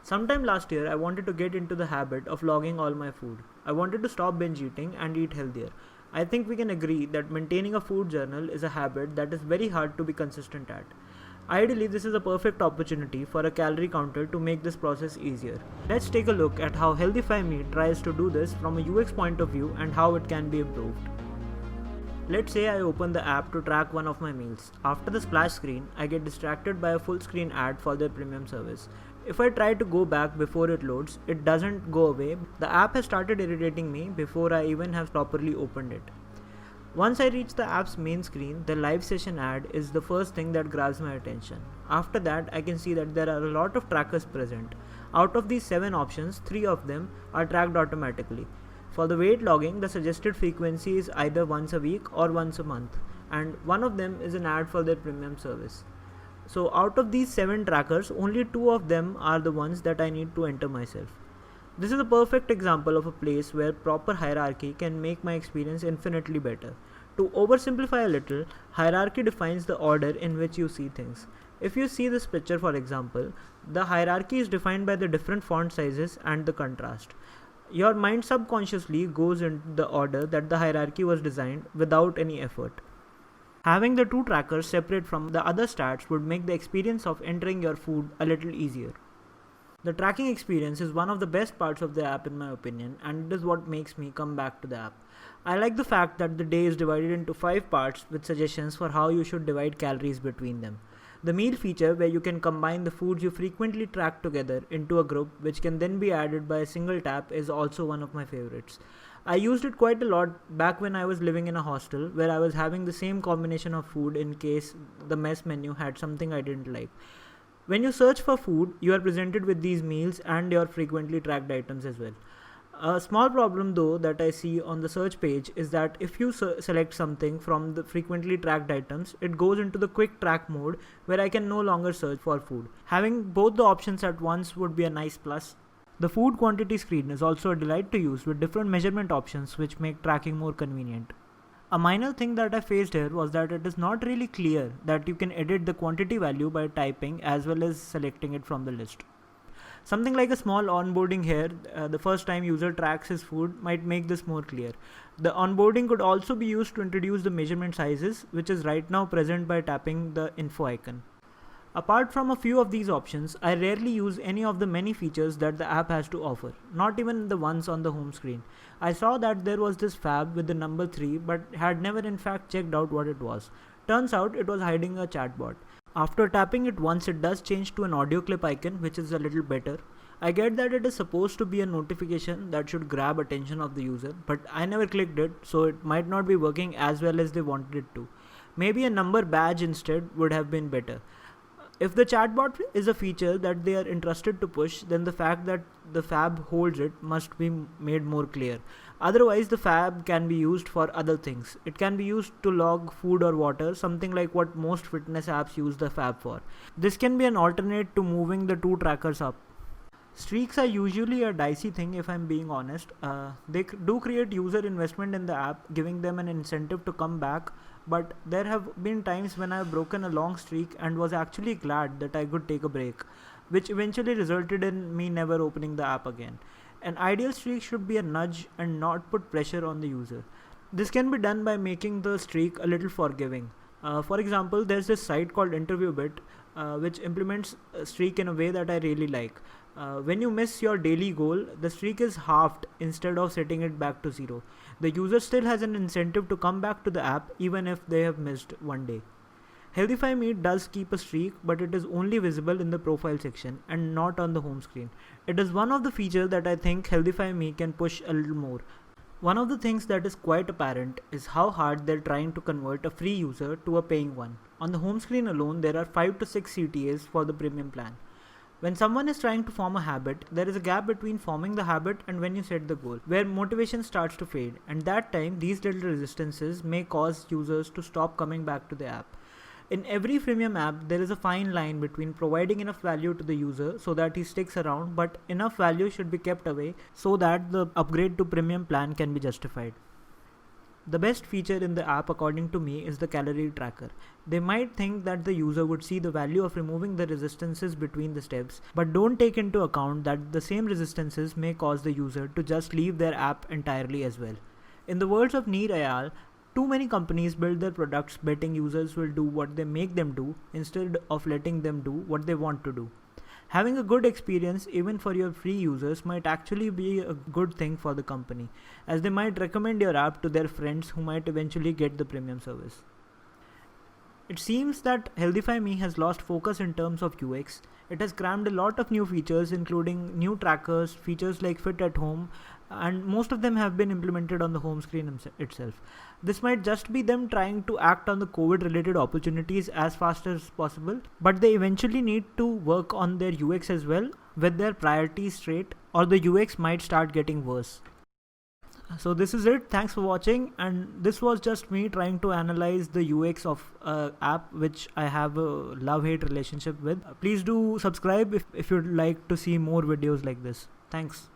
Sometime last year, I wanted to get into the habit of logging all my food. I wanted to stop binge eating and eat healthier. I think we can agree that maintaining a food journal is a habit that is very hard to be consistent at. Ideally, this is a perfect opportunity for a calorie counter to make this process easier. Let's take a look at how HealthifyMe tries to do this from a UX point of view and how it can be improved. Let's say I open the app to track one of my meals. After the splash screen, I get distracted by a full screen ad for their premium service. If I try to go back before it loads, it doesn't go away. The app has started irritating me before I even have properly opened it. Once I reach the app's main screen, the live session ad is the first thing that grabs my attention. After that, I can see that there are a lot of trackers present. Out of these 7 options, 3 of them are tracked automatically. For the weight logging, the suggested frequency is either once a week or once a month, and one of them is an ad for their premium service. So out of these 7 trackers, only 2 of them are the ones that I need to enter myself. This is a perfect example of a place where proper hierarchy can make my experience infinitely better. To oversimplify a little, hierarchy defines the order in which you see things. If you see this picture, for example, the hierarchy is defined by the different font sizes and the contrast. Your mind subconsciously goes into the order that the hierarchy was designed without any effort. Having the 2 trackers separate from the other stats would make the experience of entering your food a little easier. The tracking experience is one of the best parts of the app in my opinion, and it is what makes me come back to the app. I like the fact that the day is divided into 5 parts with suggestions for how you should divide calories between them. The meal feature, where you can combine the foods you frequently track together into a group which can then be added by a single tap, is also one of my favorites. I used it quite a lot back when I was living in a hostel where I was having the same combination of food in case the mess menu had something I didn't like. When you search for food, you are presented with these meals and your frequently tracked items as well. A small problem though that I see on the search page is that if you select something from the frequently tracked items, it goes into the quick track mode where I can no longer search for food. Having both the options at once would be a nice plus. The food quantity screen is also a delight to use with different measurement options which make tracking more convenient. A minor thing that I faced here was that it is not really clear that you can edit the quantity value by typing as well as selecting it from the list. Something like a small onboarding here, the first time user tracks his food, might make this more clear. The onboarding could also be used to introduce the measurement sizes, which is right now present by tapping the info icon. Apart from a few of these options, I rarely use any of the many features that the app has to offer, not even the ones on the home screen. I saw that there was this fab with the number 3 but had never in fact checked out what it was. Turns out it was hiding a chatbot. After tapping it once, it does change to an audio clip icon, which is a little better. I get that it is supposed to be a notification that should grab attention of the user, but I never clicked it, so it might not be working as well as they wanted it to. Maybe a number badge instead would have been better. If the chatbot is a feature that they are interested to push, then the fact that the fab holds it must be made more clear. Otherwise, the fab can be used for other things. It can be used to log food or water, something like what most fitness apps use the fab for. This can be an alternate to moving the 2 trackers up. Streaks are usually a dicey thing if I'm being honest. They do create user investment in the app, giving them an incentive to come back, but there have been times when I've broken a long streak and was actually glad that I could take a break, which eventually resulted in me never opening the app again. An ideal streak should be a nudge and not put pressure on the user. This can be done by making the streak a little forgiving. For example, there's this site called InterviewBit which implements a streak in a way that I really like. When you miss your daily goal, the streak is halved instead of setting it back to 0. The user still has an incentive to come back to the app even if they have missed one day. HealthifyMe does keep a streak, but it is only visible in the profile section and not on the home screen. It is one of the features that I think HealthifyMe can push a little more. One of the things that is quite apparent is how hard they're trying to convert a free user to a paying one. On the home screen alone, there are 5 to 6 CTAs for the premium plan. When someone is trying to form a habit, there is a gap between forming the habit and when you set the goal, where motivation starts to fade, and that time these little resistances may cause users to stop coming back to the app. In every freemium app, there is a fine line between providing enough value to the user so that he sticks around, but enough value should be kept away so that the upgrade to premium plan can be justified. The best feature in the app according to me is the calorie tracker. They might think that the user would see the value of removing the resistances between the steps, but don't take into account that the same resistances may cause the user to just leave their app entirely as well. In the words of Nir Ayal, too many companies build their products betting users will do what they make them do instead of letting them do what they want to do. Having a good experience even for your free users might actually be a good thing for the company, as they might recommend your app to their friends who might eventually get the premium service. It seems that HealthifyMe has lost focus in terms of UX. It has crammed a lot of new features, including new trackers, features like Fit at Home, and most of them have been implemented on the home screen itself. This might just be them trying to act on the COVID related opportunities as fast as possible, but they eventually need to work on their UX as well with their priorities straight, or the UX might start getting worse. So this is it. Thanks for watching, and this was just me trying to analyze the UX of an app which I have a love-hate relationship with. Please do subscribe if you'd like to see more videos like this. Thanks.